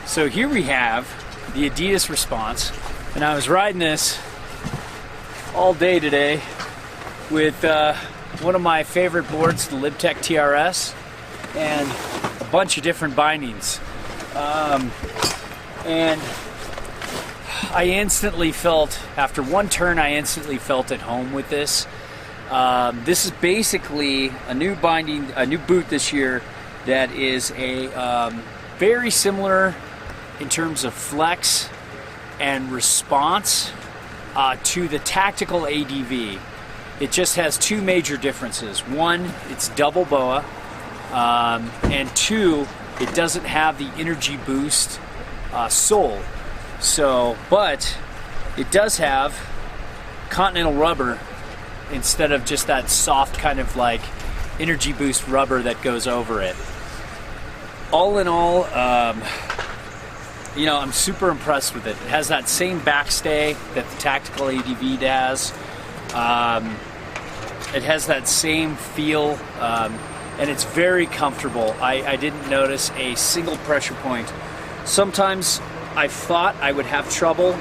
So here we have the Adidas Response, and I was riding this all day today with one of my favorite boards, the LibTech TRS, and a bunch of different bindings. And I instantly felt, after one turn, I instantly felt at home with this. This is basically a new binding, a new boot this year that is a very similar in terms of flex and response to the tactical ADV. It just has two major differences. One, it's double BOA, and two, it doesn't have the energy boost sole. So, but it does have Continental rubber instead of just that soft kind of like energy boost rubber that goes over it. All in all, you know, I'm super impressed with it. It has that same backstay that the tactical ADV does. It has that same feel, and it's very comfortable. I didn't notice a single pressure point. Sometimes I thought I would have trouble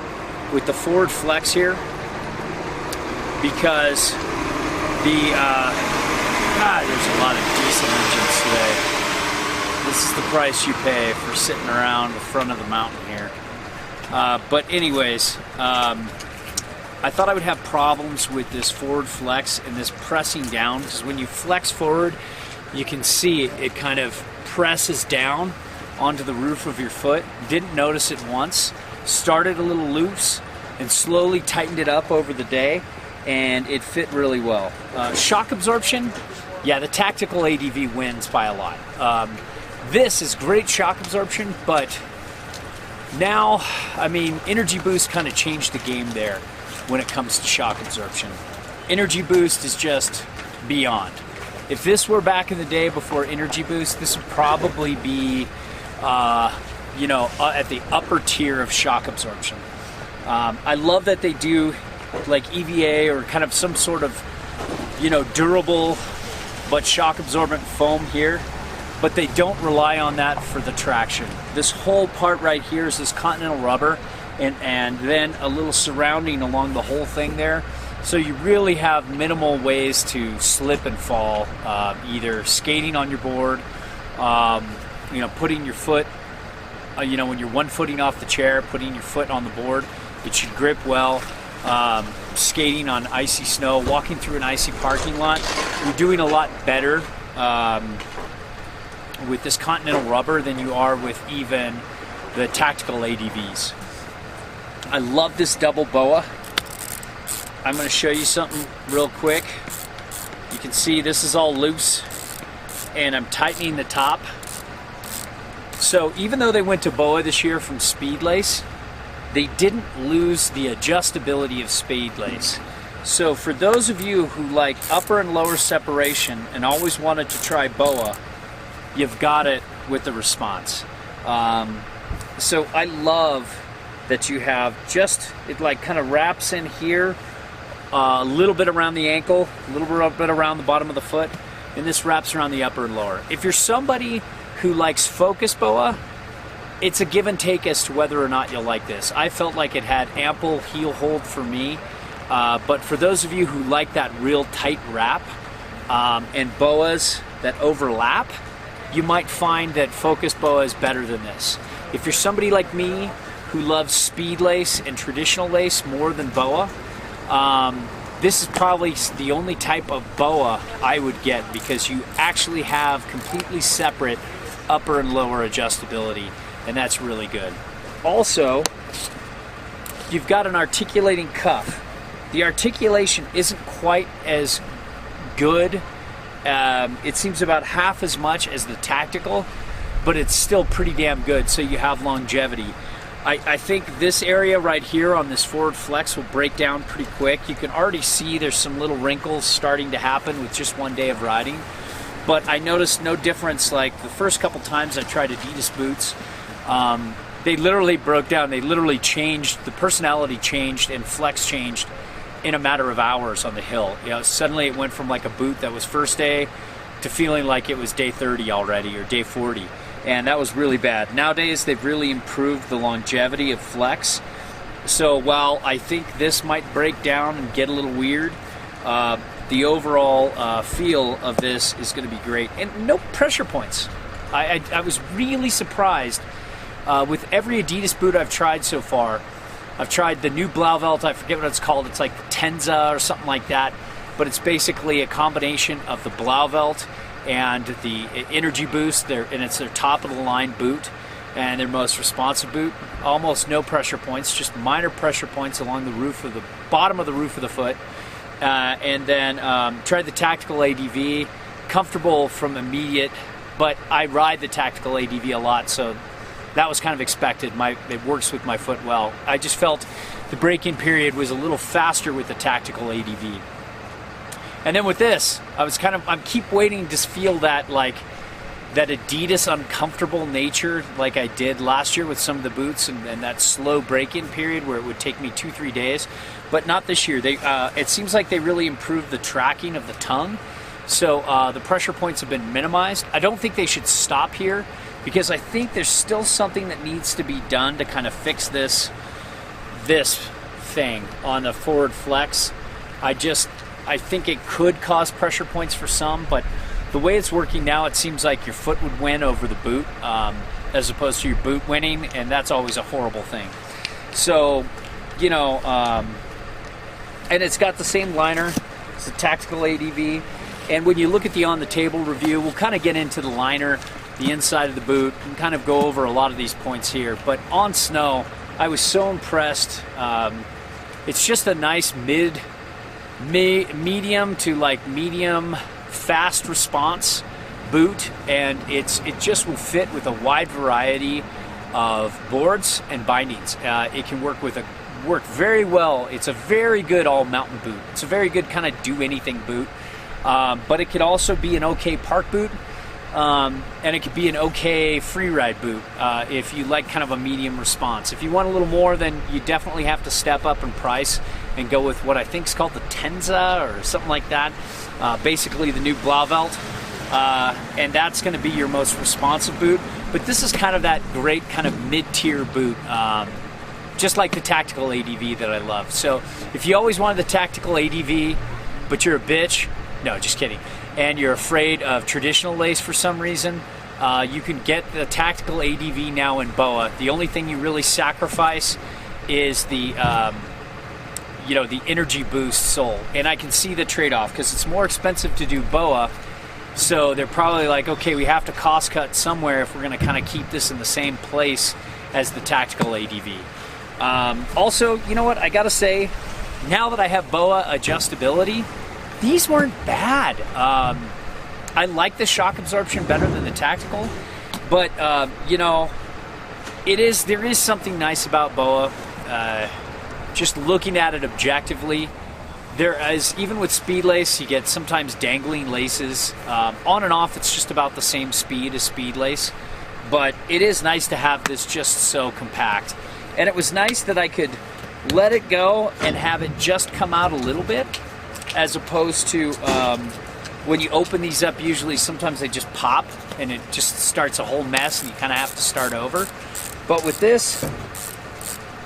with the forward flex here because there's a lot of diesel engines today. This is the price you pay for sitting around the front of the mountain here. But anyways, I thought I would have problems with this forward flex and this pressing down, because when you flex forward, you can see it kind of presses down onto the roof of your foot. Didn't notice it once. Started a little loose and slowly tightened it up over the day, and it fit really well. Shock absorption, yeah, the tactical ADV wins by a lot. This is great shock absorption, but now, I mean, energy boost kind of changed the game there when it comes to shock absorption. Energy boost is just beyond. If this were back in the day before energy boost, this would probably be, you know, at the upper tier of shock absorption. I love that they do like EVA or kind of some sort of, you know, durable but shock absorbent foam here, but they don't rely on that for the traction. This whole part right here is this Continental rubber, and then a little surrounding along the whole thing there. So you really have minimal ways to slip and fall, either skating on your board, you know, putting your foot, you know, when you're one footing off the chair, putting your foot on the board, it should grip well. Skating on icy snow, walking through an icy parking lot, you're doing a lot better with this Continental rubber than you are with even the tactical ADVs. I love this double BOA. I'm going to show you something real quick. You can see this is all loose, and I'm tightening the top. So even though they went to BOA this year from Speed Lace, they didn't lose the adjustability of Speed Lace. So for those of you who like upper and lower separation and always wanted to try BOA, you've got it with the Response. So I love that you have just, it like kind of wraps in here, a little bit around the ankle, a little bit around the bottom of the foot, and this wraps around the upper and lower. If you're somebody who likes Focus BOA, it's a give and take as to whether or not you'll like this. I felt like it had ample heel hold for me, but for those of you who like that real tight wrap and BOAs that overlap, you might find that Focus BOA is better than this. If you're somebody like me who loves Speed Lace and traditional lace more than BOA, this is probably the only type of BOA I would get, because you actually have completely separate upper and lower adjustability, and that's really good. Also, you've got an articulating cuff. The articulation isn't quite as good. It seems about half as much as the tactical, but it's still pretty damn good, so you have longevity. I think this area right here on this forward flex will break down pretty quick. You can already see there's some little wrinkles starting to happen with just one day of riding, but I noticed no difference. Like the first couple times I tried Adidas boots, they literally broke down. They literally changed, the personality changed and flex changed in a matter of hours on the hill. You know, suddenly it went from like a boot that was first day to feeling like it was day 30 already or day 40. and that was really bad. Nowadays, they've really improved the longevity of flex. So while I think this might break down and get a little weird, the overall feel of this is going to be great. And no pressure points. I was really surprised with every Adidas boot I've tried so far. I've tried the new Blauvelt, I forget what it's called, it's like the Tenza or something like that, but it's basically a combination of the Blauvelt and the Energy Boost, and it's their top of the line boot and their most responsive boot. Almost no pressure points, just minor pressure points along the roof of the bottom of the roof of the foot. And then tried the Tactical ADV, comfortable from immediate, but I ride the Tactical ADV a lot, so that was kind of expected. It works with my foot well. I just felt the break-in period was a little faster with the Tactical ADV. And then with this, I keep waiting to feel that that Adidas uncomfortable nature like I did last year with some of the boots, and that slow break-in period where it would take me 2-3 days, but not this year. It seems like they really improved the tracking of the tongue, so the pressure points have been minimized. I don't think they should stop here, because I think there's still something that needs to be done to kind of fix this thing on the forward flex. I think it could cause pressure points for some, but the way it's working now, it seems like your foot would win over the boot, as opposed to your boot winning, and that's always a horrible thing. So, and it's got the same liner. It's a Tactical ADV, and when you look at the on the table review, we'll kind of get into the liner, the inside of the boot, and kind of go over a lot of these points here. But on snow, I was so impressed. It's just a nice medium to medium fast response boot, and it just will fit with a wide variety of boards and bindings. It can work very well. It's a very good all mountain boot. It's a very good kind of do anything boot, but it could also be an okay park boot. And it could be an okay free ride boot if you like kind of a medium response. If you want a little more, then you definitely have to step up in price and go with what I think is called the Tenza or something like that. Basically the new Blauvelt, and that's going to be your most responsive boot. But this is kind of that great kind of mid-tier boot, just like the Tactical ADV that I love. So if you always wanted the Tactical ADV, but you're a bitch, no, just kidding, and you're afraid of traditional lace for some reason, you can get the Tactical ADV now in BOA. The only thing you really sacrifice is the the Energy Boost sole, and I can see the trade-off because it's more expensive to do BOA, so they're probably like, okay, we have to cost cut somewhere if we're going to kind of keep this in the same place as the Tactical ADV. Also, you know what, I gotta say, now that I have BOA adjustability, these weren't bad. I like the shock absorption better than the Tactical, but there is something nice about BOA. Just looking at it objectively, there is, even with speed lace, you get sometimes dangling laces. On and off, it's just about the same speed as speed lace, but it is nice to have this just so compact. And it was nice that I could let it go and have it just come out a little bit, as opposed to when you open these up, usually sometimes they just pop and it just starts a whole mess and you kind of have to start over. But with this,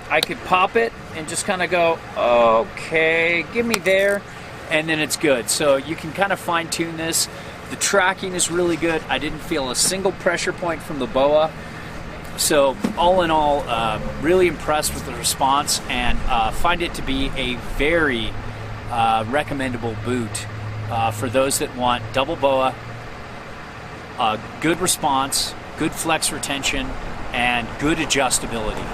I could pop it and just kind of go, okay, give me there, and then it's good. So you can kind of fine tune this. The tracking is really good. I didn't feel a single pressure point from the BOA. So all in all, really impressed with the response, and find it to be a very recommendable boot for those that want double BOA, good response, good flex retention, and good adjustability.